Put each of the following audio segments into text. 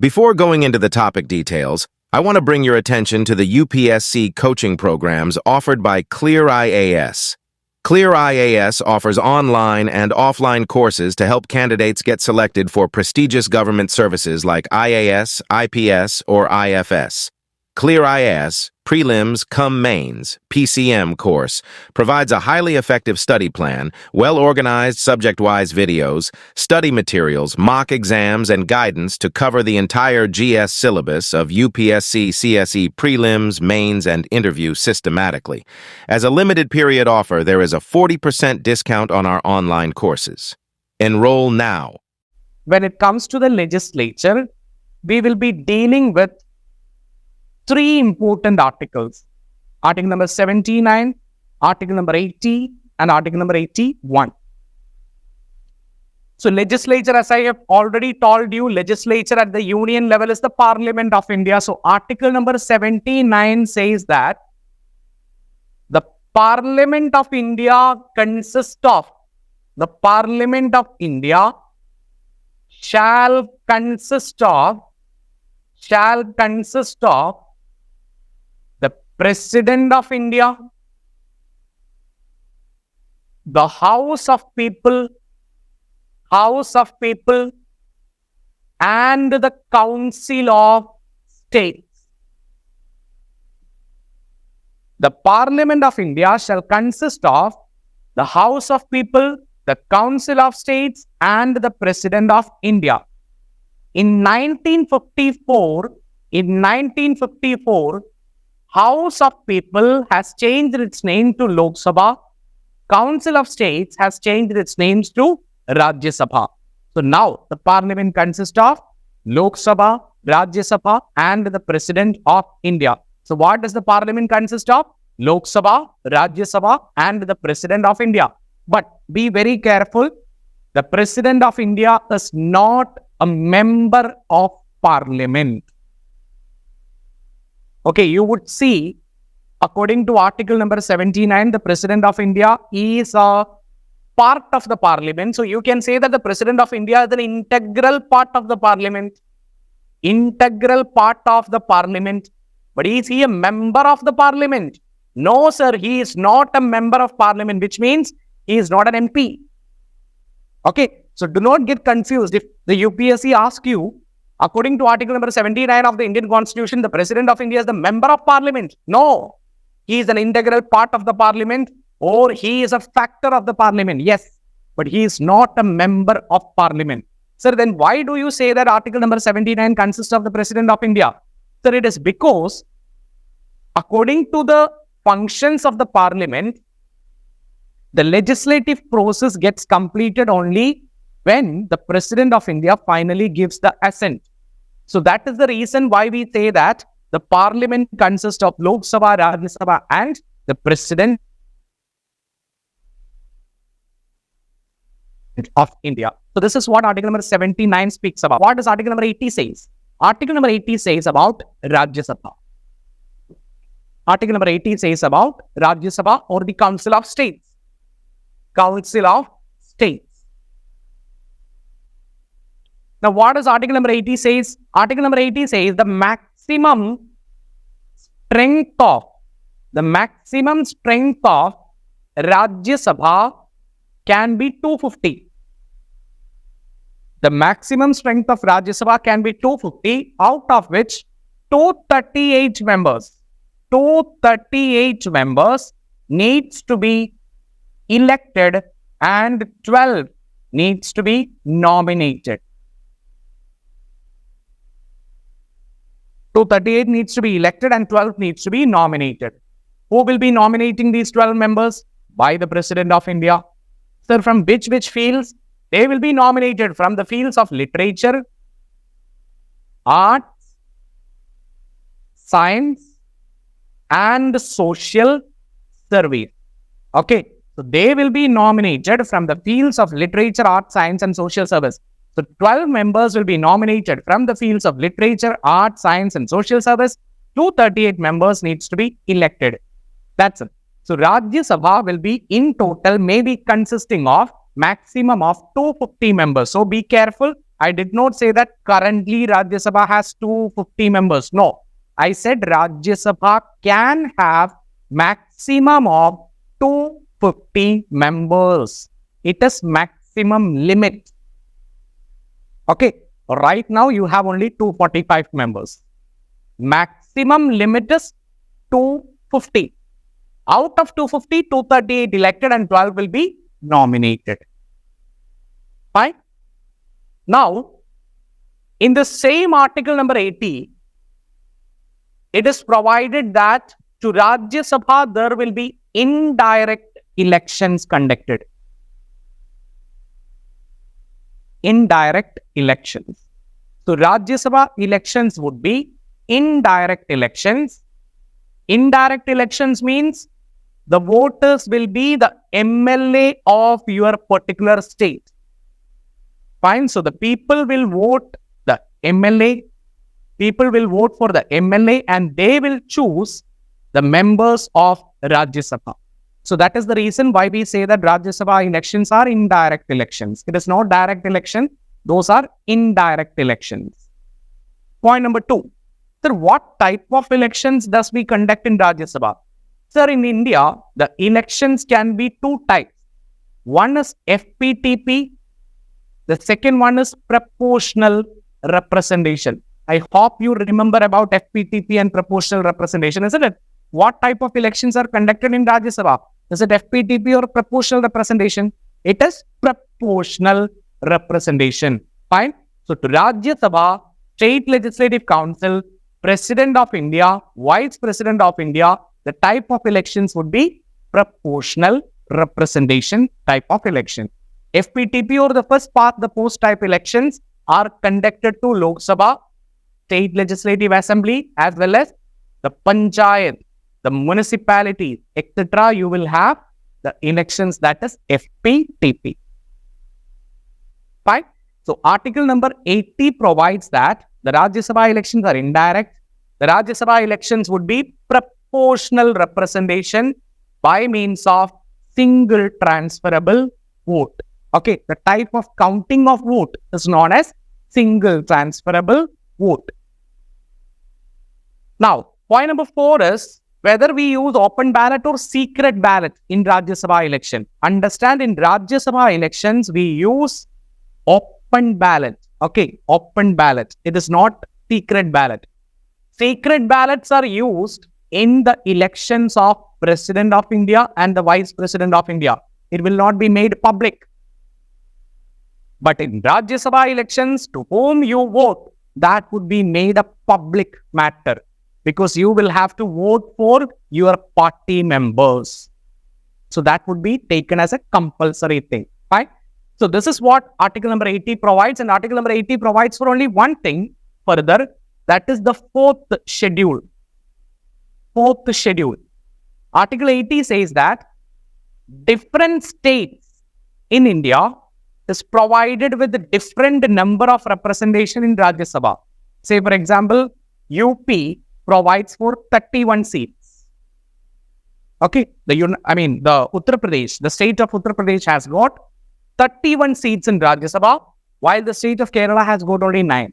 Before going into the topic details, I want to bring your attention to the UPSC coaching programs offered by ClearIAS. ClearIAS offers online and offline courses to help candidates get selected for prestigious government services like IAS, IPS, or IFS. ClearIAS Prelims Cum Mains (PCM) course provides a highly effective study plan, well-organized subject-wise videos, study materials, mock exams, and guidance to cover the entire GS syllabus of UPSC CSE prelims, mains, and interview systematically. As a limited-period offer, there is a 40% discount on our online courses. Enroll now. When it comes to the legislature, we will be dealing with three important articles. Article number 79, article number 80, and article number 81. So legislature, as I have already told you, legislature at the union level is the Parliament of India. So article number 79 says that the Parliament of India consists of, the Parliament of India shall consist of the President of India, the House of People, and the Council of States. The Parliament of India shall consist of the House of People, the Council of States, and the President of India. In 1954, House of People has changed its name to Lok Sabha. Council of States has changed its names to Rajya Sabha. So now the Parliament consists of Lok Sabha, Rajya Sabha, and the President of India. So what does the Parliament consist of? Lok Sabha, Rajya Sabha, and the President of India. But be very careful. The President of India is not a member of Parliament. Okay, you would see, according to article number 79, the President of India is a part of the Parliament. So you can say that the President of India is an integral part of the Parliament. Integral part of the Parliament. But is he a member of the Parliament? No, sir, he is not a member of Parliament, which means he is not an MP. Okay, so do not get confused. If the UPSC asks you, according to article number 79 of the Indian Constitution, the President of India is the member of Parliament. No, he is an integral part of the Parliament, or he is a factor of the Parliament. Yes, but he is not a member of Parliament. Sir, then why do you say that article number 79 consists of the President of India? Sir, it is because according to the functions of the Parliament, the legislative process gets completed only when the President of India finally gives the assent. So that is the reason why we say that the Parliament consists of Lok Sabha, Rajya Sabha, and the President of India. So this is what article number 79 speaks about. What does article number 80 says? Article number 80 says about Rajya Sabha. Article number 80 says about Rajya Sabha, or the Council of States. Council of States. Now, what does article number 80 says? Article number 80 says the maximum strength of Rajya Sabha can be 250. The maximum strength of Rajya Sabha can be 250, out of which 238 members needs to be elected and 12 needs to be nominated. 238 needs to be elected and 12 needs to be nominated. Who will be nominating these 12 members? By the President of India. Sir, from which fields? They will be nominated from the fields of literature, arts, science, and social service. Okay, so they will be nominated from the fields of literature, arts, science, and social service. So 12 members will be nominated from the fields of literature, art, science, and social service. 238 members needs to be elected. That's it. So Rajya Sabha will be in total maybe consisting of maximum of 250 members. So be careful. I did not say that currently Rajya Sabha has 250 members. No, I said Rajya Sabha can have maximum of 250 members. It is maximum limit. Okay, right now you have only 245 members. Maximum limit is 250. Out of 250, 238 elected and 12 will be nominated. Fine. Now, in the same article number 80, it is provided that to Rajya Sabha there will be indirect elections conducted. Indirect elections. So, Rajya Sabha elections would be indirect elections. Indirect elections means the voters will be the MLA of your particular state. Fine. So, the people will vote the MLA. People will vote for the MLA and they will choose the members of Rajya Sabha. So, that is the reason why we say that Rajya Sabha elections are indirect elections. It is not direct election. Those are indirect elections. Point number 2. Sir, what type of elections does we conduct in Rajya Sabha? Sir, in India, the elections can be 2 types. One is FPTP. The second one is proportional representation. I hope you remember about FPTP and proportional representation, isn't it? What type of elections are conducted in Rajya Sabha? Is it FPTP or proportional representation? It is proportional representation. Fine. So, to Rajya Sabha, State Legislative Council, President of India, Vice President of India, the type of elections would be proportional representation type of election. FPTP or the first part, the post type elections are conducted to Lok Sabha, State Legislative Assembly, as well as the Panchayat, the municipalities, etc. You will have the elections, that is FPTP. Fine. So, article number 80 provides that the Rajya Sabha elections are indirect. The Rajya Sabha elections would be proportional representation by means of single transferable vote. Okay, the type of counting of vote is known as single transferable vote. Now, point number 4 is whether we use open ballot or secret ballot in Rajya Sabha election. Understand, in Rajya Sabha elections, we use open ballot. Okay, open ballot. It is not secret ballot. Secret ballots are used in the elections of President of India and the Vice President of India. It will not be made public. But in Rajya Sabha elections, to whom you vote, that would be made a public matter because you will have to vote for your party members. So that would be taken as a compulsory thing. Right? So this is what article number 80 provides, and article number 80 provides for only one thing further, that is the 4th schedule. 4th schedule. Article 80 says that different states in India is provided with a different number of representation in Rajya Sabha. Say, for example, UP provides for 31 seats. Okay, the Uttar Pradesh, the state of Uttar Pradesh has got 31 seats in Rajya Sabha, while the state of Kerala has got only 9.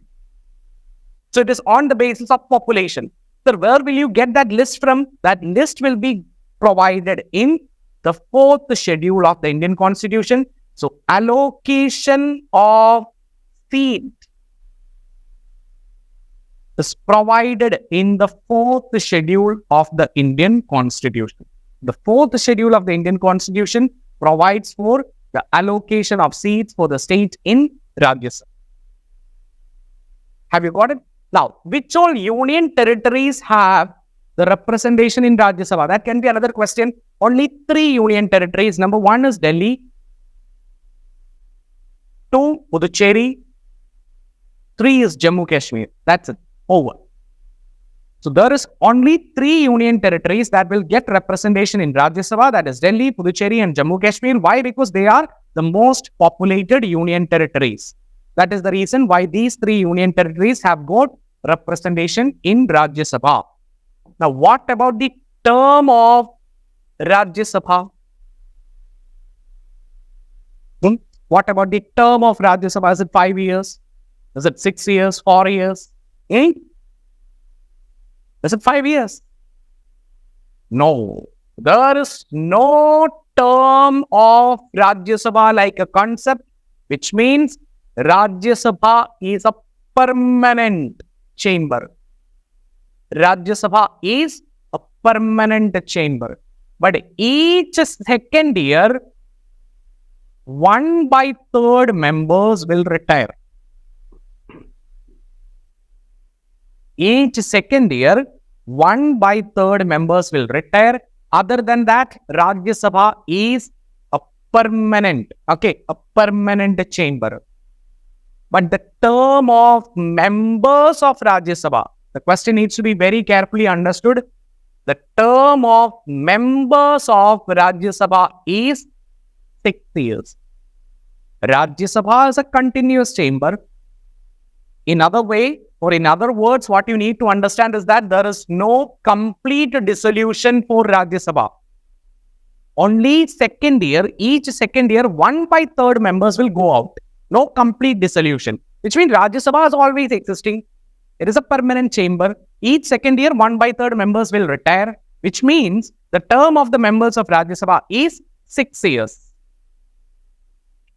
So it is on the basis of population. So where will you get that list from? That list will be provided in the 4th schedule of the Indian Constitution. So allocation of seat is provided in the 4th schedule of the Indian Constitution. The 4th schedule of the Indian Constitution provides for the allocation of seats for the state in Rajya Sabha. Have you got it? Now, which all union territories have the representation in Rajya Sabha? That can be another question. Only 3 union territories. Number 1 is Delhi, 2 Puducherry, 3 is Jammu Kashmir. That's it. Over. So there is only 3 union territories that will get representation in Rajya Sabha, that is Delhi, Puducherry and Jammu Kashmir. Why? Because they are the most populated union territories. That is the reason why these 3 union territories have got representation in Rajya Sabha. Now, what about the term of Rajya Sabha? What about the term of Rajya Sabha? Is it 5 years, Is it 6 years, 4 years, 8? Is it 5 years? No. There is no term of Rajya Sabha like a concept, which means Rajya Sabha is a permanent chamber. Rajya Sabha is a permanent chamber. But each second year, 1/3 members will retire. Each second year, 1/3 members will retire. Other than that, Rajya Sabha is a permanent, a permanent chamber. But the term of members of Rajya Sabha, the question needs to be very carefully understood. The term of members of Rajya Sabha is 6 years. Rajya Sabha is a continuous chamber. In other words, what you need to understand is that there is no complete dissolution for Rajya Sabha. Only second year, each second year, 1/3 members will go out. No complete dissolution, which means Rajya Sabha is always existing. It is a permanent chamber. Each second year, 1/3 members will retire, which means the term of the members of Rajya Sabha is 6 years.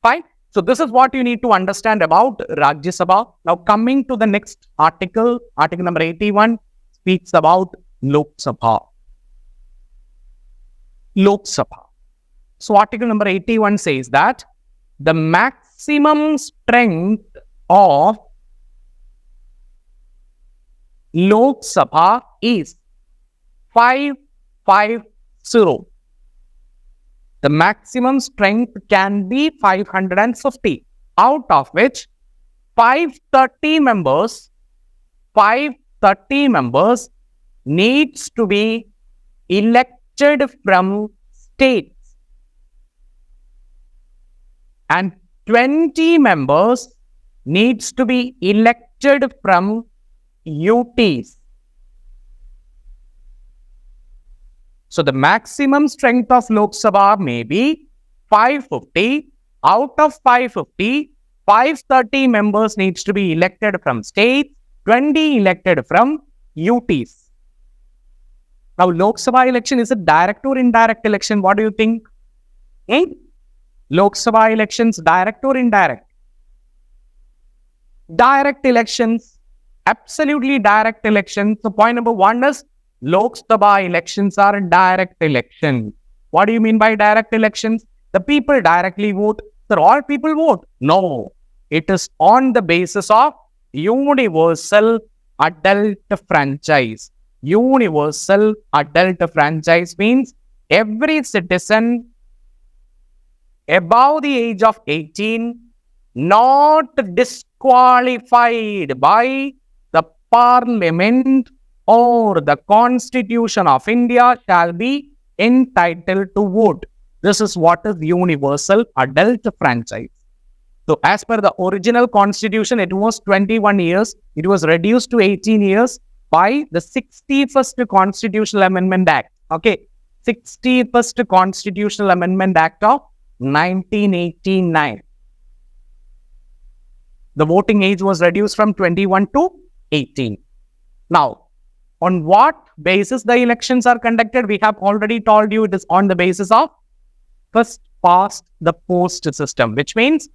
Fine. So this is what you need to understand about Rajya Sabha. Now coming to the next article, article number 81 speaks about Lok Sabha. Lok Sabha. So article number 81 says that the maximum strength of Lok Sabha is 550. The maximum strength can be 550, out of which 530 members needs to be elected from states, and 20 members needs to be elected from UTs. So the maximum strength of Lok Sabha may be 550. Out of 550, 530 members needs to be elected from states, 20 elected from UTs. Now, Lok Sabha election, is it direct or indirect election? What do you think? Lok Sabha elections, direct or indirect? Direct elections, absolutely direct elections. So point number 1 is Lok Sabha elections are direct elections. What do you mean by direct elections? The people directly vote. Sir, all people vote? No. It is on the basis of universal adult franchise. Universal adult franchise means every citizen above the age of 18, not disqualified by the Parliament or the Constitution of India, shall be entitled to vote. This is what is universal adult franchise. So as per the original constitution, it was 21 years. It was reduced to 18 years by the 61st Constitutional Amendment Act. 61st Constitutional Amendment Act of 1989. The voting age was reduced from 21 to 18. Now, on what basis the elections are conducted? We have already told you it is on the basis of first past the post system, which means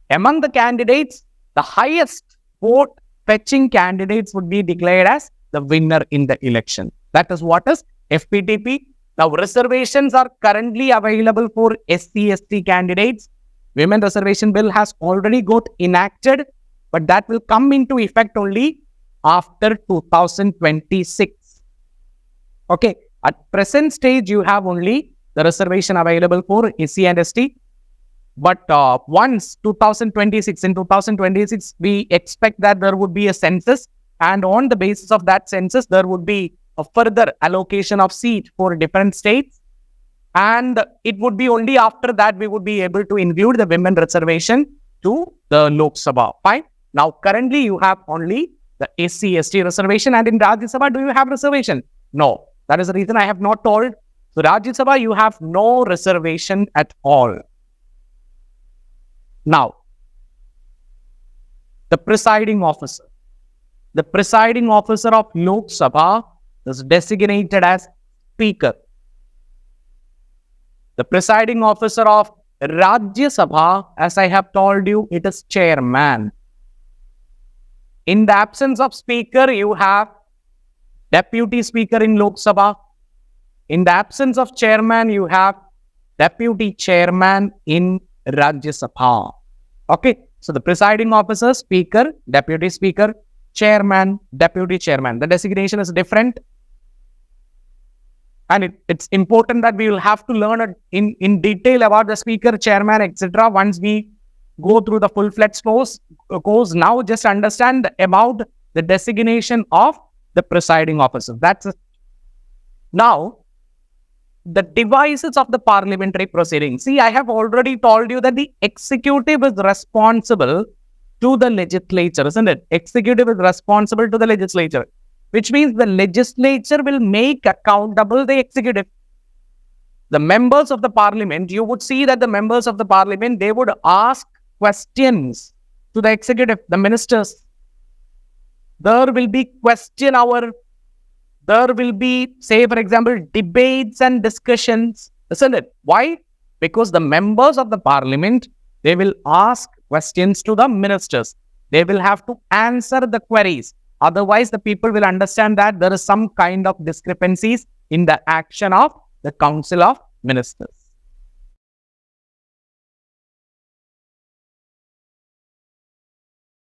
among the candidates, the highest vote fetching candidates would be declared as the winner in the election. That is what is FPTP. Now, reservations are currently available for SC/ST candidates. Women Reservation Bill has already got enacted, but that will come into effect only after 2026. At present stage, you have only the reservation available for SC and ST. But once in 2026, we expect that there would be a census, and on the basis of that census, there would be a further allocation of seat for different states. And it would be only after that we would be able to include the women reservation to the Lok Sabha. Fine. Now, currently you have only the SC/ST reservation, and in Rajya Sabha, do you have reservation? No. That is the reason I have not told. So, Rajya Sabha, you have no reservation at all. Now, The presiding officer. The presiding officer of Lok Sabha is designated as Speaker. The presiding officer of Rajya Sabha, as I have told you, it is Chairman. In the absence of Speaker, you have Deputy Speaker in Lok Sabha. In the absence of Chairman, you have Deputy Chairman in Rajya Sabha. Okay, so the presiding officer, Speaker, Deputy Speaker, Chairman, Deputy Chairman. The designation is different. And it's important that we will have to learn in detail about the Speaker, Chairman, etc. once we go through the full-fledged course. Now just understand about the designation of the presiding officer. That's it. Now, the devices of the parliamentary proceedings. See, I have already told you that the executive is responsible to the legislature, isn't it? Executive is responsible to the legislature, which means the legislature will make accountable the executive. The members of the parliament, you would see that the members of the parliament, they would ask questions to the executive, the ministers. There will be question hour. There will be, say, for example, debates and discussions, isn't it? Why? Because the members of the parliament, they will ask questions to the ministers. They will have to answer the queries. Otherwise, the people will understand that there is some kind of discrepancies in the action of the Council of Ministers.